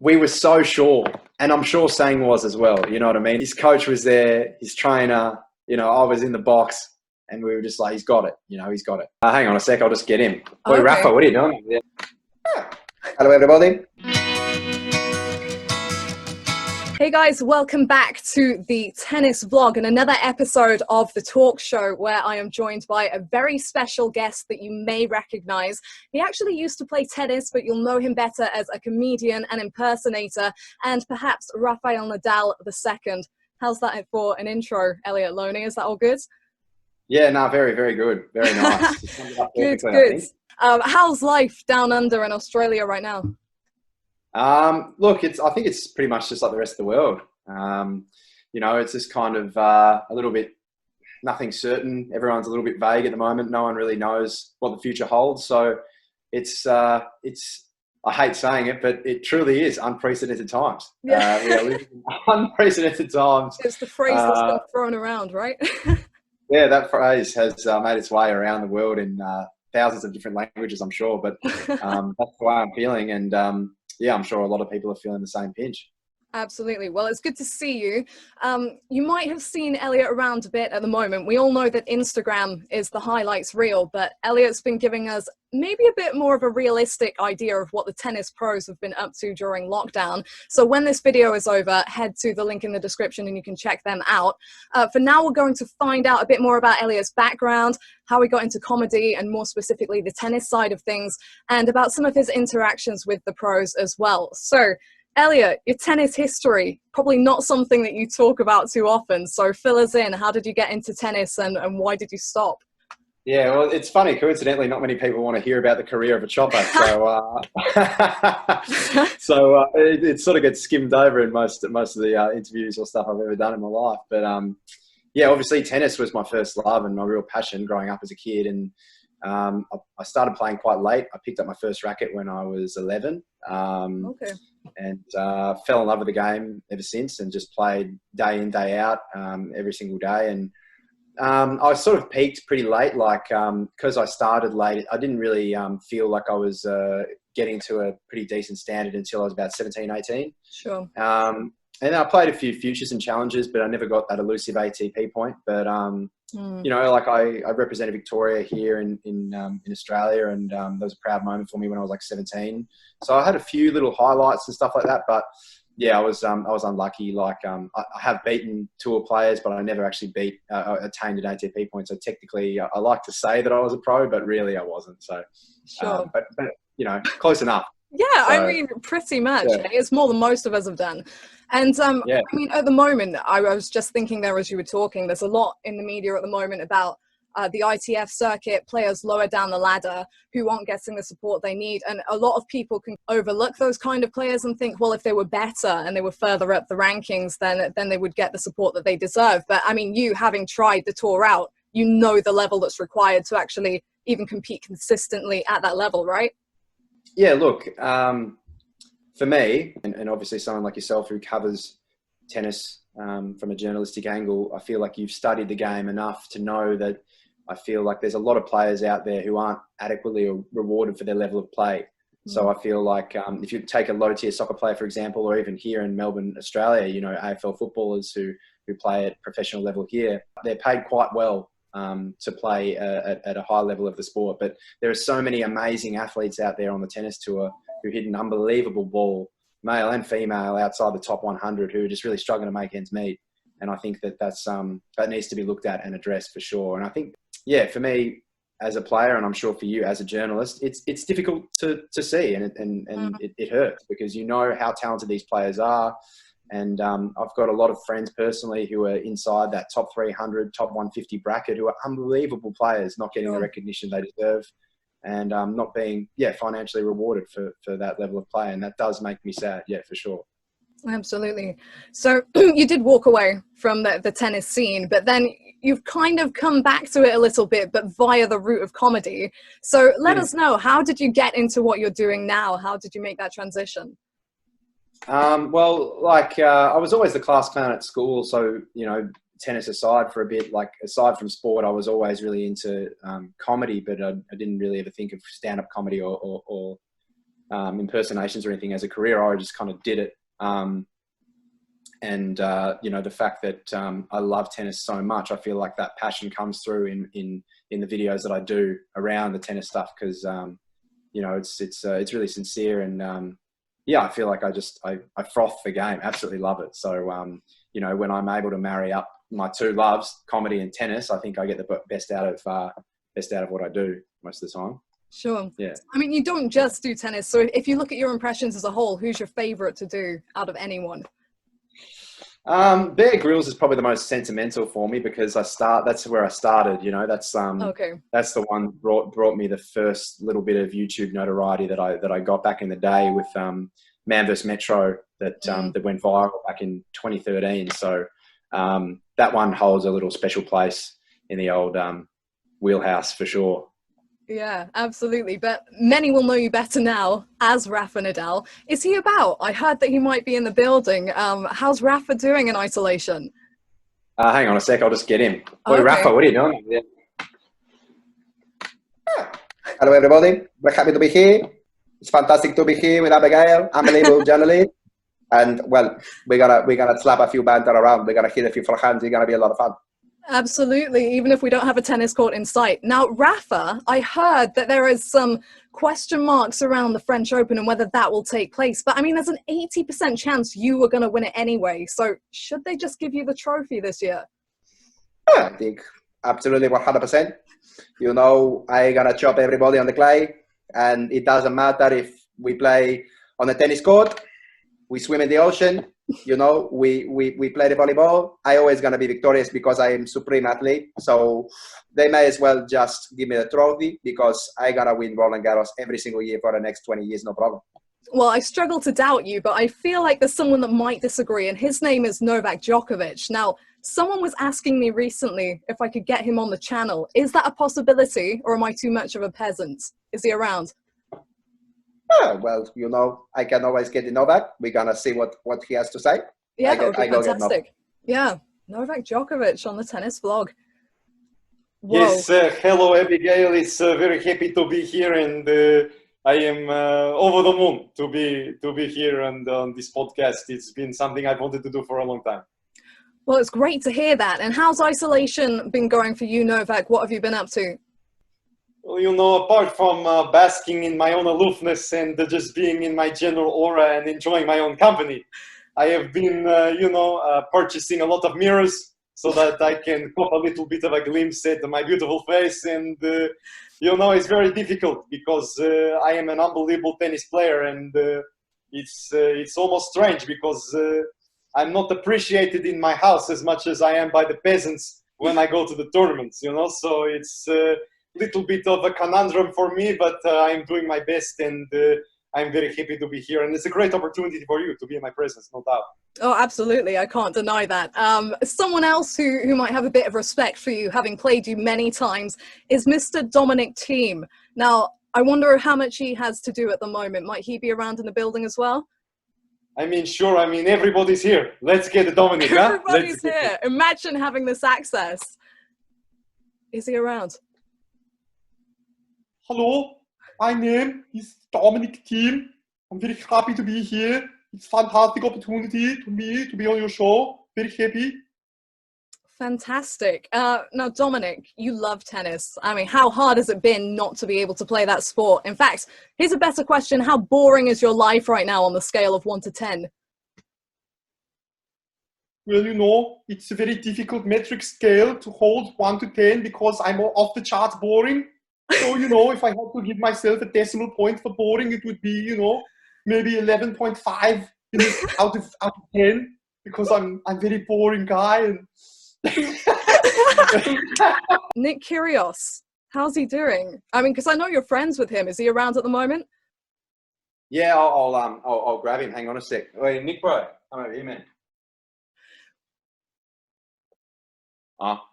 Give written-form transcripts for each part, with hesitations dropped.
we were so sure, and I'm sure Sang was as well. You know what I mean? His coach was there, his trainer. You know, I was in the box, and we were just like, he's got it. You know, he's got it. Hang on a sec, I'll just get him. Boy, Okay. Rafa, what are you doing? Yeah. Hello, everybody. Hey guys, welcome back to the tennis vlog and another episode of the talk show where I am joined by a very special guest that you may recognize. He actually used to play tennis, but you'll know him better as a comedian and impersonator, and perhaps Rafael Nadal II. How's that for an intro, Elliot Loney? Is that all good? Yeah, no, very, very good. Very nice. Good, good. How's life down under in Australia right now? Look, I think it's pretty much just like the rest of the world. You know, it's just kind of a little bit, nothing certain. Everyone's a little bit vague at the moment. No one really knows what the future holds. So it's I hate saying it, but it truly is unprecedented times. Yeah. We are living in unprecedented times. It's the phrase that's been thrown around, right? Yeah, that phrase has made its way around the world in thousands of different languages, I'm sure. But that's the way I'm feeling. And yeah, I'm sure a lot of people are feeling the same pinch. Absolutely. Well, it's good to see you. You might have seen Elliot around a bit at the moment. We all know that Instagram is the highlights reel, but Elliot's been giving us maybe a bit more of a realistic idea of what the tennis pros have been up to during lockdown. So when this video is over, head to the link in the description and you can check them out. For now, we're going to find out a bit more about Elliot's background, how he got into comedy, and more specifically the tennis side of things, and about some of his interactions with the pros as well. So Elliot, your tennis history, probably not something that you talk about too often. So fill us in. How did you get into tennis and why did you stop? Yeah, well, it's funny. Coincidentally, not many people want to hear about the career of a chopper. So, it sort of gets skimmed over in most of the interviews or stuff I've ever done in my life. But yeah, obviously tennis was my first love and my real passion growing up as a kid. And I started playing quite late. I picked up my first racket when I was 11. Okay. And fell in love with the game ever since and just played day in, day out, every single day. And I sort of peaked pretty late, like because I started late, I didn't really feel like I was getting to a pretty decent standard until I was about 17, 18. Sure. And I played a few futures and challenges, but I never got that elusive ATP point. But, you know, like I represented Victoria here in Australia, and that was a proud moment for me when I was like 17. So I had a few little highlights and stuff like that. But yeah, I was unlucky. Like I have beaten tour players, but I never actually attained an ATP point. So technically, I like to say that I was a pro, but really I wasn't. So, sure. But you know, close enough. Yeah, so, I mean, pretty much. Yeah. It's more than most of us have done. And yeah. I mean, at the moment, I was just thinking there as you were talking, there's a lot in the media at the moment about the ITF circuit, players lower down the ladder who aren't getting the support they need. And a lot of people can overlook those kind of players and think, well, if they were better and they were further up the rankings, then they would get the support that they deserve. But I mean, you having tried the tour out, you know the level that's required to actually even compete consistently at that level, right? Yeah, look, for me, and obviously someone like yourself who covers tennis from a journalistic angle, I feel like you've studied the game enough to know that I feel like there's a lot of players out there who aren't adequately rewarded for their level of play. So I feel like if you take a low-tier soccer player, for example, or even here in Melbourne, Australia, you know, AFL footballers who play at professional level here, they're paid quite well to play at a high level of the sport. But there are so many amazing athletes out there on the tennis tour who hit an unbelievable ball, male and female, outside the top 100, who are just really struggling to make ends meet. And I think that that needs to be looked at and addressed for sure. And I think, yeah, for me as a player, and I'm sure for you as a journalist, it's difficult to see, and it hurts because you know how talented these players are. And I've got a lot of friends personally who are inside that top 300, top 150 bracket who are unbelievable players, not getting the recognition they deserve and not being, financially rewarded for that level of play. And that does make me sad, for sure. Absolutely. So you did walk away from the tennis scene, but then you've kind of come back to it a little bit, but via the route of comedy. So let us know, how did you get into what you're doing now? How did you make that transition? Well, like I was always the class clown at school. So, you know, tennis aside for a bit, like aside from sport, I was always really into comedy, but I didn't really ever think of stand-up comedy or impersonations or anything as a career. I just kind of did it. You know, the fact that I love tennis so much, I feel like that passion comes through in the videos that I do around the tennis stuff, because you know, it's really sincere, and yeah, I feel like I froth the game, absolutely love it. So you know, when I'm able to marry up my two loves, comedy and tennis, I think I get the best out of what I do most of the time. Sure. Yeah. I mean, you don't just do tennis. So if you look at your impressions as a whole, who's your favorite to do out of anyone? Bear Grylls is probably the most sentimental for me, because that's where I started, you know. That's Okay. that's the one brought me the first little bit of YouTube notoriety that I got back in the day with Man vs Metro that went viral back in 2013. So that one holds a little special place in the old wheelhouse for sure. Yeah, absolutely. But many will know you better now as Rafa Nadal. Is he about? I heard that he might be in the building. How's Rafa doing in isolation? Hang on a sec, I'll just get him. Boy, Okay. Rafa, what are you doing? Yeah. Hello, everybody. We're happy to be here. It's fantastic to be here with Abigail, unbelievable journalist. And well, we're gonna slap a few banter around. We're gonna hit a few forehands. It's gonna be a lot of fun. Absolutely, even if we don't have a tennis court in sight. Now, Rafa, I heard that there is some question marks around the French Open and whether that will take place. But I mean, there's an 80% chance you were going to win it anyway. So should they just give you the trophy this year? I think absolutely 100%. You know, I gonna chop everybody on the clay, and it doesn't matter if we play on a tennis court, we swim in the ocean. You know, we play the volleyball. I always gonna be victorious because I am supreme athlete. So they may as well just give me the trophy, because I gotta win Roland Garros every single year for the next 20 years, no problem. Well, I struggle to doubt you, but I feel like there's someone that might disagree, and his name is Novak Djokovic. Now, someone was asking me recently if I could get him on the channel. Is that a possibility, or am I too much of a peasant? Is he around? Well, you know, I can always get in Novak. We're gonna see what he has to say. Yeah, that would be fantastic. Yeah, Novak Djokovic on the tennis vlog. Whoa. Yes, hello Abigail. It's very happy to be here, and I am over the moon to be here and on this podcast. It's been something I've wanted to do for a long time. Well, it's great to hear that. And how's isolation been going for you, Novak? What have you been up to? Well, you know, apart from basking in my own aloofness and just being in my general aura and enjoying my own company, I have been, purchasing a lot of mirrors so that I can cop a little bit of a glimpse at my beautiful face. And, you know, it's very difficult because I am an unbelievable tennis player, and it's almost strange because I'm not appreciated in my house as much as I am by the peasants when I go to the tournaments, you know, so it's little bit of a conundrum for me, but I'm doing my best, and I'm very happy to be here, and it's a great opportunity for you to be in my presence, no doubt. Oh, absolutely. I can't deny that. Someone else who might have a bit of respect for you, having played you many times, is Mr. Dominic Thiem. Now, I wonder how much he has to do at the moment. Might he be around in the building as well? I mean, sure. I mean, everybody's here. Let's get Dominic, huh? Everybody's here. Imagine having this access. Is he around? Hello, my name is Dominic Thiem. I'm very happy to be here. It's a fantastic opportunity to me to be on your show. Very happy. Fantastic. Now, Dominic, you love tennis. I mean, how hard has it been not to be able to play that sport? In fact, here's a better question. How boring is your life right now on the scale of 1 to 10? Well, you know, it's a very difficult metric scale to hold 1 to 10 because I'm off the charts boring. So, you know, if I had to give myself a decimal point for boring, it would be, you know, maybe 11.5 out of 10, because I'm a very boring guy. And Nick Kyrgios, how's he doing? I mean, because I know you're friends with him. Is he around at the moment? Yeah, I'll grab him. Hang on a sec. Wait, Nick, bro, come over here, man.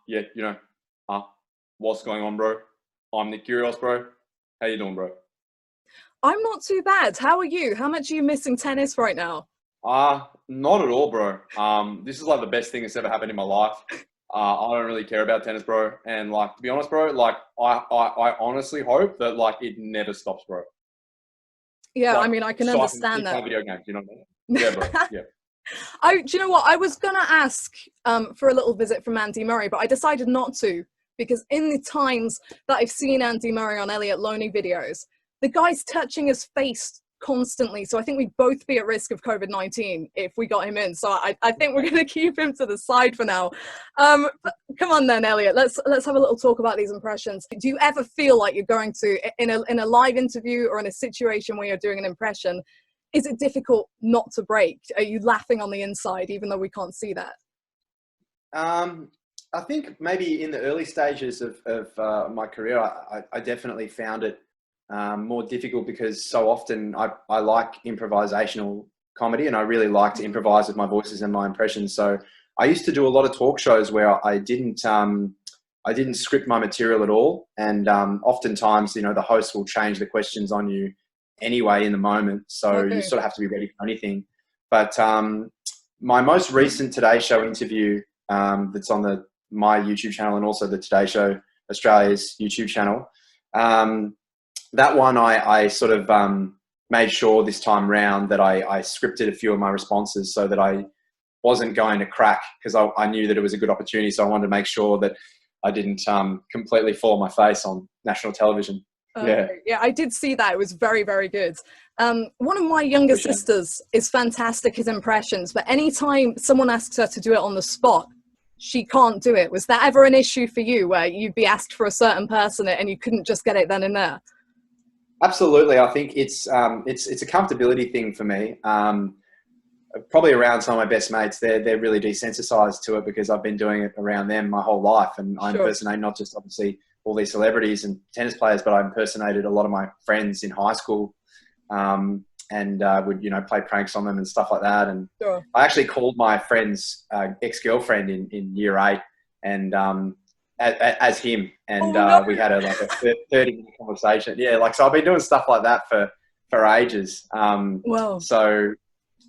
Yeah, you know, what's going on, bro? I'm Nick Kyrgios, bro. How you doing, bro? I'm not too bad. How are you? How much are you missing tennis right now? Not at all, bro. This is like the best thing that's ever happened in my life. I don't really care about tennis, bro. And like, to be honest, bro, like I honestly hope that like it never stops, bro. Yeah, Like, I mean, I can so understand I that. can play video games, you know what I mean? Yeah, bro. Yeah. Do you know what? I was going to ask for a little visit from Andy Murray, but I decided not to, because in the times that I've seen Andy Murray on Elliot Loney videos, the guy's touching his face constantly. So I think we'd both be at risk of COVID-19 if we got him in. So I think we're going to keep him to the side for now. But come on then, Elliot, let's have a little talk about these impressions. Do you ever feel like you're going to, in a live interview or in a situation where you're doing an impression, is it difficult not to break? Are you laughing on the inside, even though we can't see that? I think maybe in the early stages of my career, I definitely found it more difficult because so often I like improvisational comedy and I really like to improvise with my voices and my impressions. So I used to do a lot of talk shows where I didn't script my material at all. And oftentimes, you know, the host will change the questions on you anyway in the moment. So you sort of have to be ready for anything. But my most recent Today Show interview that's on my YouTube channel and also the Today Show Australia's YouTube channel, that one I sort of made sure this time round that I scripted a few of my responses so that I wasn't going to crack, because I knew that it was a good opportunity. So I wanted to make sure that I didn't completely fall on my face on national television. Yeah, I did see that. It was very, very good. One of my younger sisters is fantastic at impressions, but anytime someone asks her to do it on the spot, she can't do it. Was that ever an issue for you where you'd be asked for a certain person and you couldn't just get it then and there? Absolutely. I think it's a comfortability thing for me. Probably around some of my best mates, they're really desensitized to it because I've been doing it around them my whole life. And I impersonate not just obviously all these celebrities and tennis players, but I impersonated a lot of my friends in high school and would, you know, play pranks on them and stuff like that. And I actually called my friend's ex-girlfriend in year 8 and as him, and we had a 30-minute conversation. Yeah, like, so I've been doing stuff like that for ages. Wow. So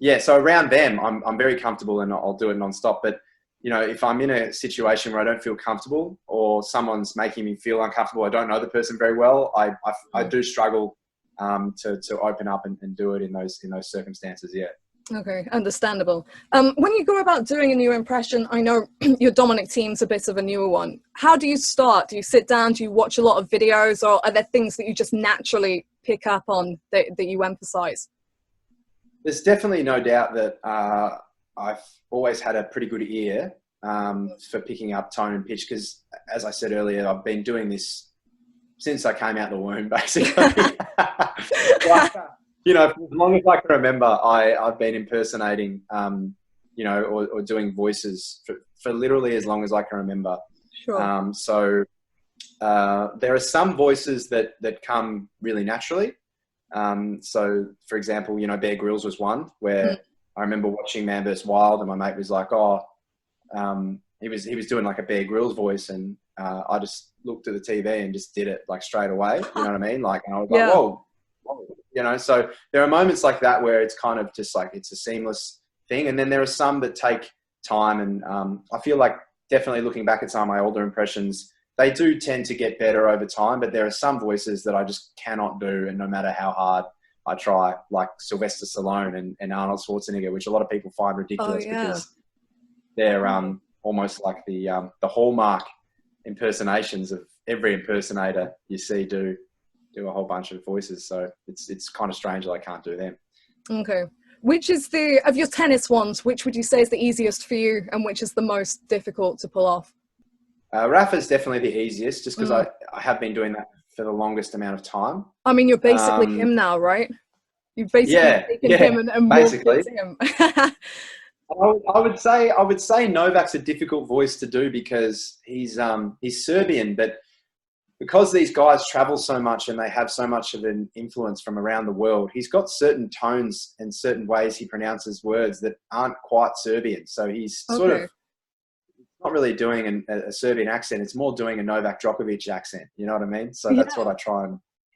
yeah, so around them, I'm very comfortable and I'll do it nonstop. But you know, if I'm in a situation where I don't feel comfortable or someone's making me feel uncomfortable, I don't know the person very well, I do struggle to open up and do it in those circumstances. Yeah. Okay, understandable. When you go about doing a new impression, I know your Dominic team's a bit of a newer one. How do you start? Do you sit down? Do you watch a lot of videos, or are there things that you just naturally pick up on that you emphasize? There's definitely no doubt that I've always had a pretty good ear for picking up tone and pitch because, as I said earlier, I've been doing this since I came out the womb, basically. You know, as long as I can remember, I've been impersonating, you know, or doing voices for literally as long as I can remember. Sure. So there are some voices that come really naturally. So, for example, you know, Bear Grylls was one where I remember watching Man vs. Wild, and my mate was like, he was doing like a Bear Grylls voice, and I just looked at the TV and just did it like straight away. You know what I mean? Like, and I was like, whoa. You know, so there are moments like that where it's kind of just like it's a seamless thing, and then there are some that take time, and I feel like definitely looking back at some of my older impressions, they do tend to get better over time, but there are some voices that I just cannot do, and no matter how hard I try, like Sylvester Stallone and Arnold Schwarzenegger, which a lot of people find ridiculous because they're almost like the hallmark impersonations of every impersonator you see do a whole bunch of voices. So it's kind of strange that I can't do them. Okay. Which is of your tennis ones, which would you say is the easiest for you and which is the most difficult to pull off? Rafa's definitely the easiest just because I have been doing that for the longest amount of time. I mean, you're basically him now, right? You've basically taken him and basically morphed into him. I would say Novak's a difficult voice to do because he's Serbian, but because these guys travel so much and they have so much of an influence from around the world, he's got certain tones and certain ways he pronounces words that aren't quite Serbian. So he's sort of not really doing a Serbian accent. It's more doing a Novak Djokovic accent. You know what I mean? So that's what I try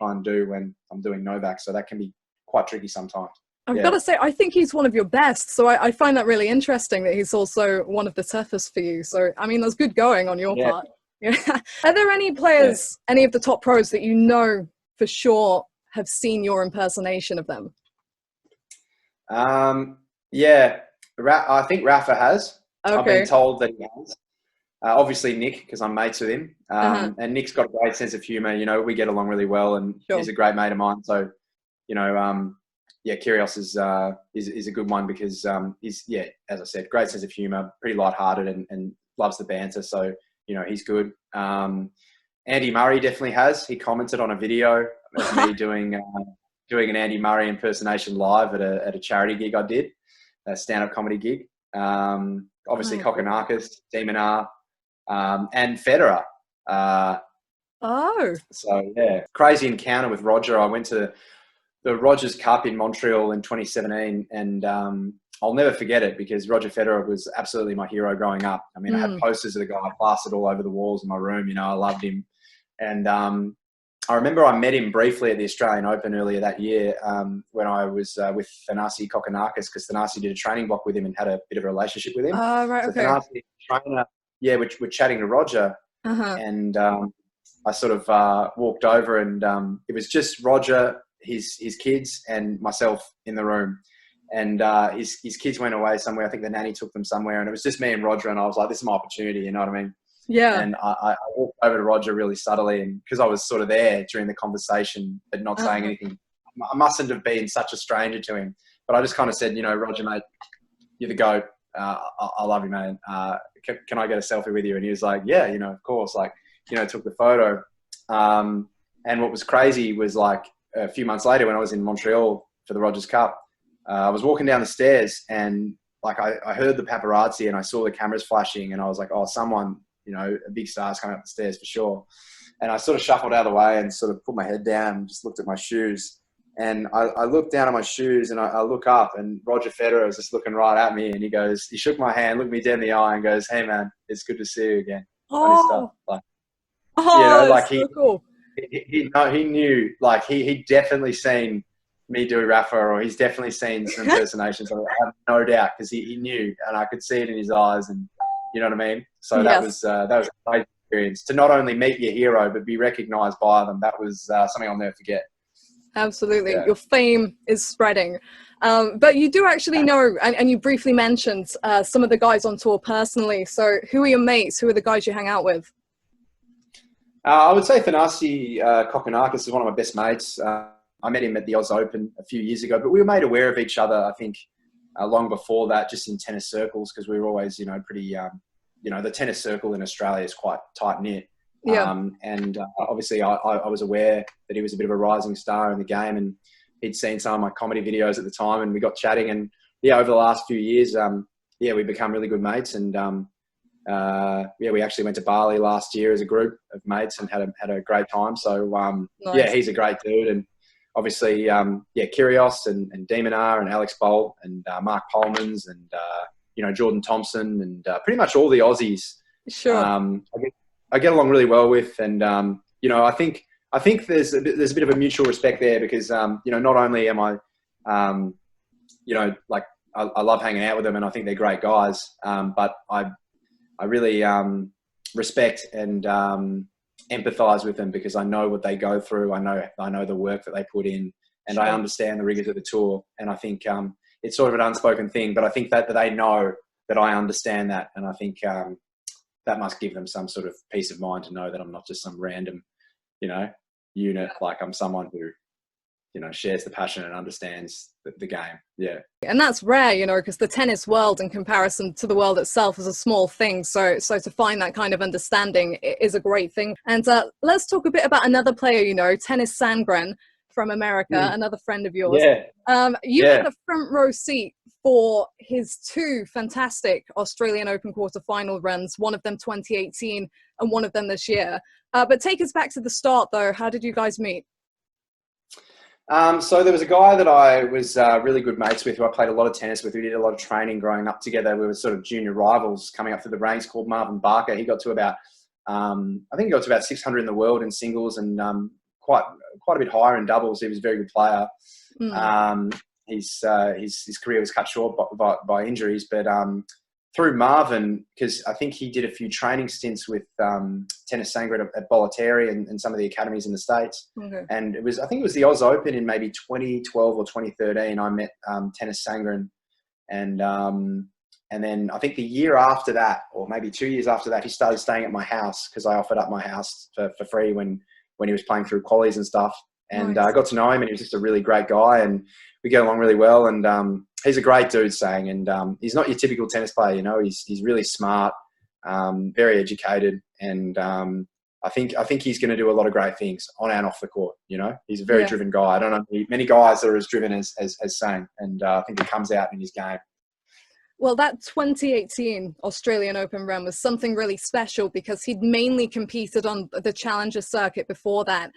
and do when I'm doing Novak. So that can be quite tricky sometimes. I've got to say, I think he's one of your best. So I find that really interesting that he's also one of the toughest for you. So, I mean, that's good going on your part. Yeah. Are there any players, any of the top pros that you know for sure have seen your impersonation of them? Yeah, I think Rafa has. Okay. I've been told that he has. Obviously Nick, because I'm mates with him. And Nick's got a great sense of humor. You know, we get along really well, and Sure. he's a great mate of mine. So, you know, yeah, Kyrgios is a good one because he's, yeah, as I said, great sense of humor, pretty lighthearted, and loves the banter. So, you know, he's good. Andy Murray definitely has. He commented on a video of me doing an Andy Murray impersonation live at a charity gig I did, a stand-up comedy gig. Obviously, Kokkinakis, Demonar, and Federer. So, yeah, crazy encounter with Roger. I went to the Rogers Cup in Montreal in 2017, and I'll never forget it because Roger Federer was absolutely my hero growing up. I mean, I had posters of the guy plastered all over the walls in my room. You know, I loved him. And I remember I met him briefly at the Australian Open earlier that year when I was with Thenasi Kokkinakis, because Thenasi did a training block with him and had a bit of a relationship with him. Right, so okay. Thenasi, trainer, yeah, we're chatting to Roger, and I sort of walked over, and it was just Roger, his kids, and myself in the room. And his kids went away somewhere. I think the nanny took them somewhere, and it was just me and Roger. And I was like, "This is my opportunity," you know what I mean? Yeah. And I walked over to Roger really subtly, and because I was sort of there during the conversation, but not saying anything, I mustn't have been such a stranger to him. But I just kind of said, you know, Roger, mate, you're the GOAT. I love you, man. Can I get a selfie with you? And he was like, yeah, you know, of course. Like, you know, took the photo. And what was crazy was, like, a few months later when I was in Montreal for the Rogers Cup, I was walking down the stairs, and like I heard the paparazzi and I saw the cameras flashing, and I was like, oh, someone, you know, a big star's coming up the stairs for sure. And I sort of shuffled out of the way and sort of put my head down and just looked at my shoes. And I looked down at my shoes, and I look up, and Roger Federer was just looking right at me, and he shook my hand, looked me dead in the eye, and goes, "Hey man, it's good to see you again." Oh, Like, you know, like so cool. he knew, like he definitely seen me do Rafa, or he's definitely seen some impersonations. I have no doubt, because he knew, and I could see it in his eyes, and you know what I mean. So that was a great experience to not only meet your hero but be recognised by them. That was something I'll never forget. Absolutely. Yeah. Your fame is spreading. But you do actually know, and you briefly mentioned some of the guys on tour personally. So who are your mates? Who are the guys you hang out with? I would say Thenasi Kokkinakis is one of my best mates. I met him at the Oz Open a few years ago, but we were made aware of each other, I think, long before that, just in tennis circles, because we were always, you know, pretty, you know, the tennis circle in Australia is quite tight-knit. Yeah. And obviously I was aware that he was a bit of a rising star in the game, and he'd seen some of my comedy videos at the time, and we got chatting, and yeah, over the last few years, we've become really good mates. And we actually went to Bali last year as a group of mates and had a great time. So nice. Yeah, he's a great dude. And obviously, Kyrgios and Demonar and Alex Bolt and Mark Polmans and you know, Jordan Thompson and pretty much all the Aussies. Sure. I get along really well with, and you know, I think there's a bit of a mutual respect there, because you know, not only am I, you know, like I love hanging out with them, and I think they're great guys, but I really respect and empathise with them, because I know what they go through. I know the work that they put in, and I understand the rigors of the tour. And I think it's sort of an unspoken thing, but I think that they know that I understand that, and I think that must give them some sort of peace of mind to know that I'm not just some random, you know, unit. Like, I'm someone who, you know, shares the passion and understands the game. Yeah. And that's rare, you know, because the tennis world in comparison to the world itself is a small thing. So to find that kind of understanding is a great thing. And let's talk a bit about another player, you know, Tennys Sandgren from America, another friend of yours. Yeah. You had a front row seat for his two fantastic Australian Open quarterfinal runs, one of them 2018 and one of them this year. But take us back to the start, though. How did you guys meet? So there was a guy that I was really good mates with, who I played a lot of tennis with. We did a lot of training growing up together. We were sort of junior rivals coming up through the ranks, called Marvin Barker. He got to about, I think he got to about 600 in the world in singles, and quite a bit higher in doubles. He was a very good player. His career was cut short by injuries, but through Marvin, because I think he did a few training stints with Tennys Sandgren at Bollettieri and some of the academies in the States. Okay. And I think it was the Oz Open in maybe 2012 or 2013. I met Tennys Sandgren, and then I think the year after that, or maybe 2 years after that, he started staying at my house because I offered up my house for free when he was playing through qualies and stuff. And Nice. I got to know him, and he was just a really great guy, and we get along really well. And he's a great dude, saying, and he's not your typical tennis player, you know. He's really smart, very educated, and I think he's going to do a lot of great things on and off the court. You know, he's a very driven guy. I don't know many guys that are as driven as Sang, and I think it comes out in his game. Well, that 2018 Australian Open run was something really special because he'd mainly competed on the Challenger circuit before that.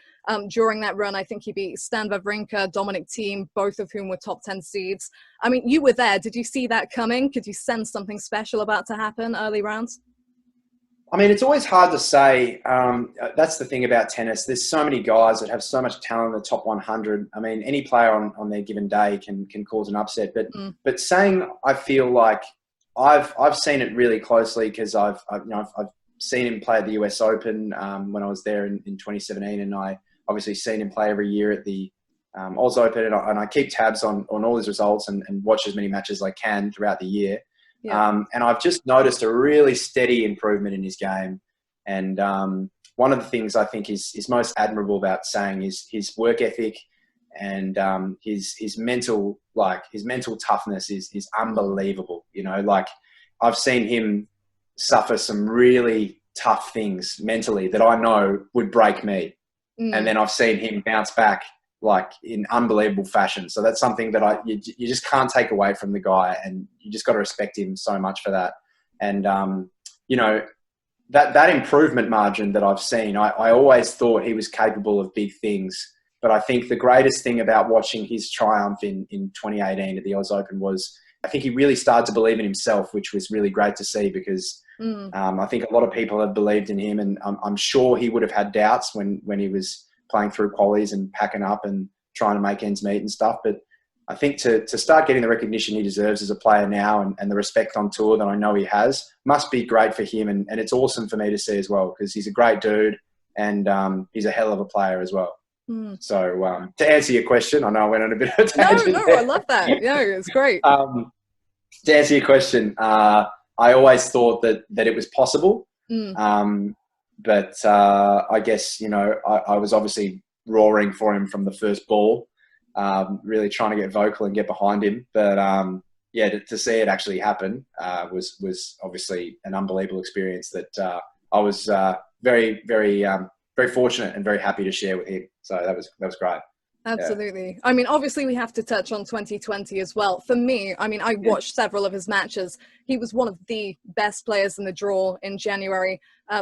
During that run, I think he beat Stan Wawrinka, Dominic Thiem, both of whom were top 10 seeds. I mean, you were there. Did you see that coming? Could you sense something special about to happen early rounds? I mean, it's always hard to say. That's the thing about tennis. There's so many guys that have so much talent in the top 100. I mean, any player on their given day can cause an upset. But saying, I feel like I've seen it really closely because I've seen him play at the US Open when I was there in 2017, and I obviously seen him play every year at the Oz Open, and I keep tabs on all his results and watch as many matches as I can throughout the year. Yeah. And I've just noticed a really steady improvement in his game. And one of the things I think is most admirable about Sang is his work ethic and his mental toughness is unbelievable. You know, like I've seen him suffer some really tough things mentally that I know would break me. And then I've seen him bounce back like in unbelievable fashion. So that's something that you just can't take away from the guy, and you just got to respect him so much for that. And, you know, that improvement margin that I've seen, I always thought he was capable of big things. But I think the greatest thing about watching his triumph in 2018 at the Oz Open was I think he really started to believe in himself, which was really great to see because I think a lot of people have believed in him, and I'm sure he would have had doubts when he was playing through qualies and packing up and trying to make ends meet and stuff. But I think to start getting the recognition he deserves as a player now and the respect on tour that I know he has must be great for him. And it's awesome for me to see as well because he's a great dude and he's a hell of a player as well. So to answer your question, I know I went on a bit of a tangent. No, I love that. Yeah, it's great. To answer your question, I always thought that it was possible. But I guess, you know, I was obviously roaring for him from the first ball, really trying to get vocal and get behind him. But, yeah, to see it actually happen was obviously an unbelievable experience that I was very, very, very fortunate and very happy to share with him. So that was great. Absolutely. Yeah. I mean, obviously we have to touch on 2020 as well. For me, I mean, I watched several of his matches. He was one of the best players in the draw in January.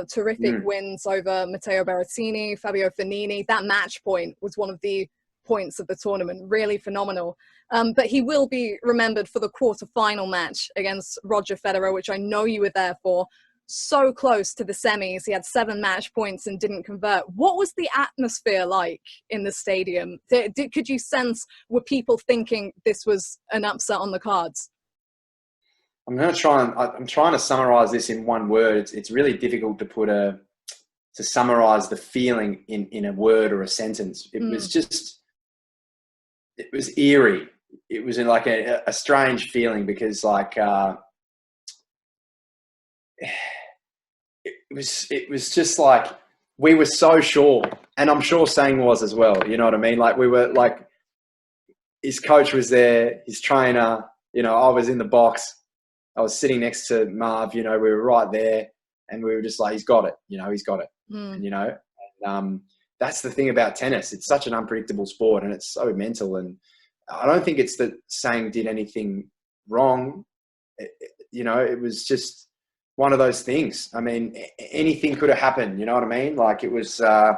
Terrific wins over Matteo Berrettini, Fabio Fognini. That match point was one of the points of the tournament. Really phenomenal. But he will be remembered for the quarterfinal match against Roger Federer, which I know you were there for. So close to the semis. He had 7 match points and didn't convert. What was the atmosphere like in the stadium? Could you sense, were people thinking this was an upset on the cards? I'm trying to summarize this in one word. It's really difficult to summarize the feeling in a word or a sentence. It was eerie. It was like a strange feeling because like, it was just like we were so sure, and I'm sure Sang was as well. You know what I mean? Like we were like, his coach was there, his trainer. You know, I was in the box. I was sitting next to Marv. You know, we were right there, and we were just like, he's got it. You know, he's got it. And, you know, that's the thing about tennis. It's such an unpredictable sport, and it's so mental. And I don't think it's that Sang did anything wrong. You know, it was just one of those things. I mean, anything could have happened, you know what I mean? Like it was, I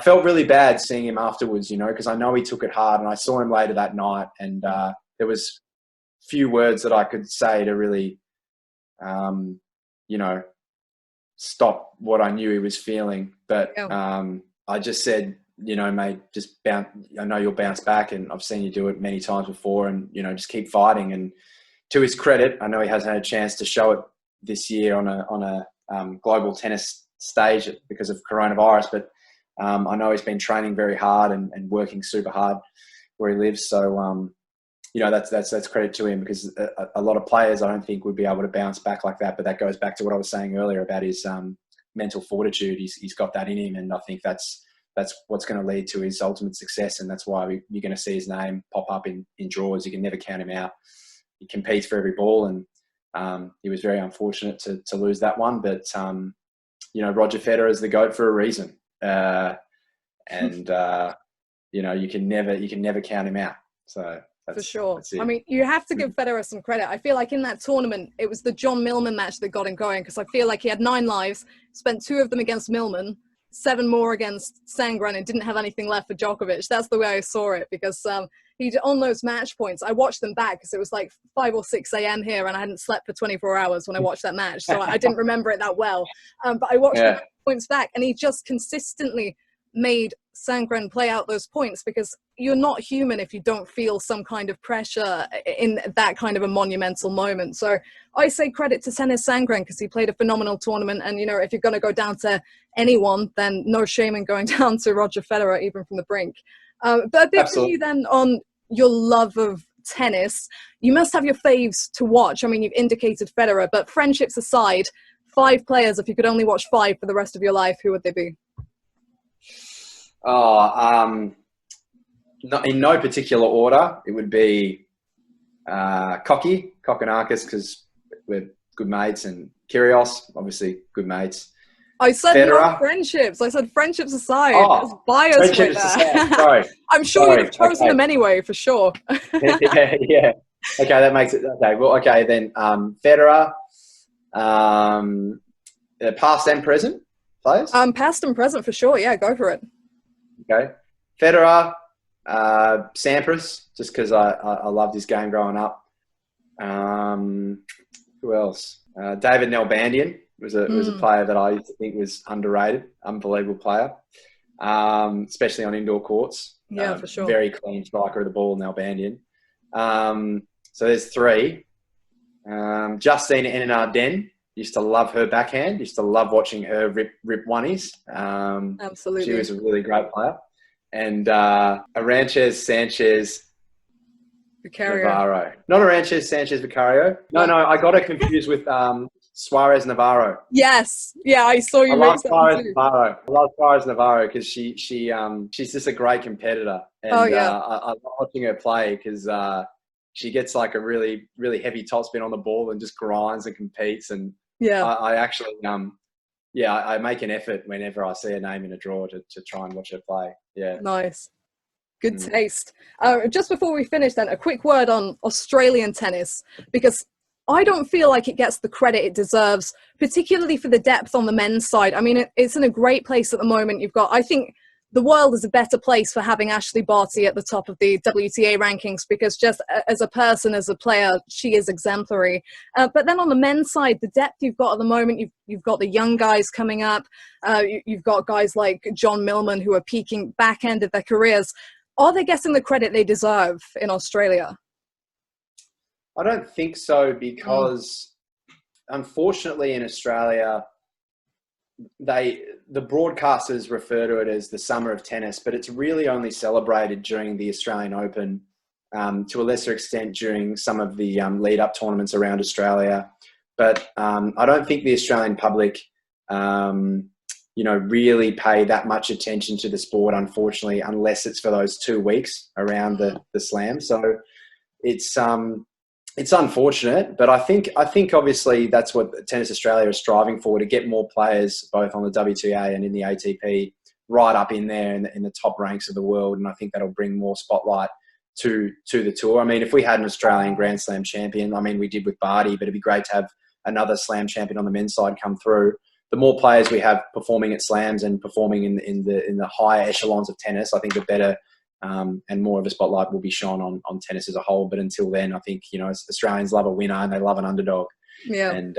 felt really bad seeing him afterwards, you know, because I know he took it hard, and I saw him later that night, and there was few words that I could say to really, you know, stop what I knew he was feeling. But I just said, you know, mate, just bounce. I know you'll bounce back, and I've seen you do it many times before, and, you know, just keep fighting. And to his credit, I know he hasn't had a chance to show it this year on a global tennis stage because of coronavirus, but I know he's been training very hard and working super hard where he lives. So, you know, that's credit to him, because a lot of players, I don't think, would be able to bounce back like that. But that goes back to what I was saying earlier about his mental fortitude. He's got that in him, and I think that's what's going to lead to his ultimate success, and that's why you're going to see his name pop up in draws. You can never count him out. He competes for every ball, and he was very unfortunate to lose that one. But you know, Roger Federer is the GOAT for a reason, and you know, you can never count him out. So. For sure. I mean, you have to give Federer some credit. I feel like in that tournament, it was the John Millman match that got him going, because I feel like he had 9 lives, spent 2 of them against Millman, 7 more against Sandgren, and didn't have anything left for Djokovic. That's the way I saw it, because he on those match points, I watched them back because it was like 5 or 6 a.m. here, and I hadn't slept for 24 hours when I watched that match, so I didn't remember it that well. But I watched the points back, and he just consistently made Sandgren play out those points, because you're not human if you don't feel some kind of pressure in that kind of a monumental moment. So I say credit to Tennys Sandgren, because he played a phenomenal tournament, and you know, if you're going to go down to anyone, then no shame in going down to Roger Federer, even from the brink. But a bit for you then on your love of tennis, you must have your faves to watch. I mean, you've indicated Federer, but friendships aside, 5 players, if you could only watch 5 for the rest of your life, who would they be? In no particular order, it would be Kokkinakis, because we're good mates, and Kyrgios, obviously good mates. I said Federer. not friendships. I said friendships aside. Oh, there's bias right there. Sorry. I'm sure you'd have chosen them anyway, for sure. yeah. Okay, that makes it okay. Well, okay then. Federer, past and present players. Past and present for sure. Yeah, go for it. Okay, Federer, Sampras, just because I loved his game growing up. Who else? David Nalbandian was a player that I used to think was underrated. Unbelievable player, especially on indoor courts. Yeah, for sure. Very clean striker of the ball, Nalbandian. So there's 3. Justine Enarden. Used to love her backhand. Used to love watching her rip oneies. Absolutely. She was a really great player. And Aranches Sanchez Navarro. Not Aranches Sanchez Vicario. No, I got her confused with Suarez Navarro. Yes. Yeah, I saw you. I love Suarez Navarro. I love Suarez Navarro because she's just a great competitor. And I love watching her play because she gets like a really, really heavy topspin on the ball and just grinds and competes. And I actually, I make an effort whenever I see her name in a draw to try and watch her play. Yeah. Nice. Good taste. Just before we finish then, a quick word on Australian tennis, because I don't feel like it gets the credit it deserves, particularly for the depth on the men's side. I mean, it's in a great place at the moment. I think the world is a better place for having Ashley Barty at the top of the WTA rankings, because just as a person, as a player, she is exemplary. But then on the men's side, the depth you've got at the moment, you've got the young guys coming up. You've got guys like John Millman who are peaking back end of their careers. Are they getting the credit they deserve in Australia? I don't think so, because unfortunately in Australia, the broadcasters refer to it as the summer of tennis, but it's really only celebrated during the Australian Open, to a lesser extent during some of the lead-up tournaments around Australia. But I don't think the Australian public, really pay that much attention to the sport, unfortunately, unless it's for those 2 weeks around the Slam. So it's unfortunate, but I think obviously that's what Tennis Australia is striving for, to get more players both on the WTA and in the ATP right up in there in the top ranks of the world. And I think that'll bring more spotlight to the tour. I mean, if we had an Australian Grand Slam champion, I mean, we did with Barty, but it'd be great to have another Slam champion on the men's side come through. The more players we have performing at Slams and performing in the higher echelons of tennis, I think the better and more of a spotlight will be shone on tennis as a whole. But until then, I think, Australians love a winner and they love an underdog. Yeah. And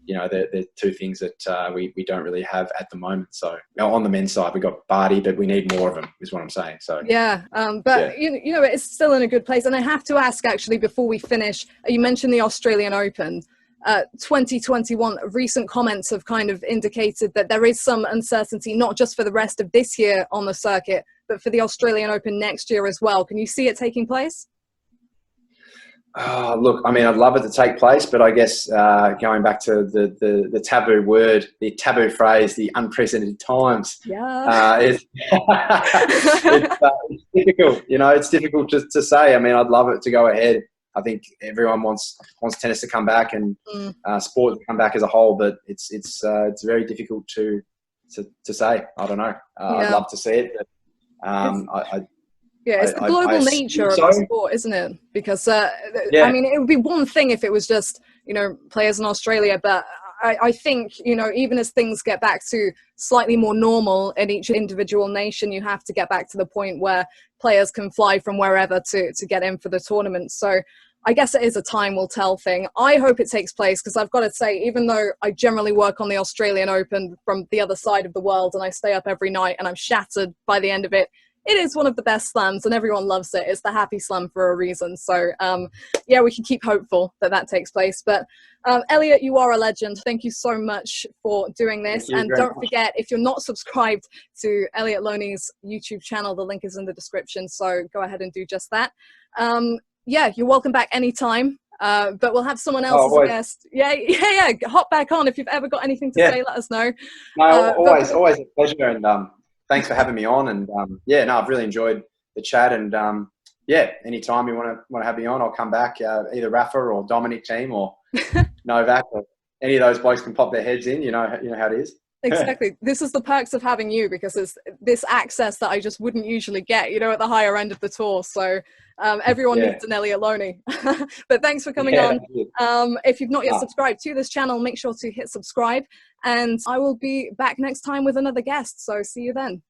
you know, they're two things that we don't really have at the moment. So on the men's side, we've got Barty, but we need more of them, is what I'm saying. So yeah, but yeah. you know, it's still in a good place. And I have to ask, actually, before we finish, you mentioned the Australian Open. 2021, recent comments have kind of indicated that there is some uncertainty, not just for the rest of this year on the circuit, but for the Australian Open next year as well. Can you see it taking place? Look, I mean, I'd love it to take place, but I guess going back to the taboo word, the taboo phrase, the unprecedented times, yeah, it's difficult. You know, it's difficult to say. I mean, I'd love it to go ahead. I think everyone wants tennis to come back and sport to come back as a whole, but it's very difficult to say. I don't know. I'd love to see it, but it's the global nature of the sport, isn't it? Because, I mean, it would be one thing if it was just, you know, players in Australia, but I think, you know, even as things get back to slightly more normal in each individual nation, you have to get back to the point where players can fly from wherever to get in for the tournament. So I guess it is a time will tell thing. I hope it takes place, because I've got to say, even though I generally work on the Australian Open from the other side of the world and I stay up every night and I'm shattered by the end of it, it is one of the best slams and everyone loves it. It's the happy slam for a reason. So yeah, we can keep hopeful that that takes place. But Elliot, you are a legend. Thank you so much for doing this. And don't forget, if you're not subscribed to Elliot Loney's YouTube channel, the link is in the description. So go ahead and do just that. Yeah, you're welcome back anytime. But we'll have someone else as a guest. Yeah. Hop back on. If you've ever got anything to say, let us know. No, always a pleasure. And thanks for having me on. And I've really enjoyed the chat. And anytime you want to have me on, I'll come back. Either Rafa or Dominic team or Novak, or any of those blokes can pop their heads in. You know how it is. Exactly. This is the perks of having you, because it's this access that I just wouldn't usually get, you know, at the higher end of the tour. So everyone needs an Elliot Loney. But thanks for coming on. If you've not yet subscribed to this channel, make sure to hit subscribe, and I will be back next time with another guest. So see you then.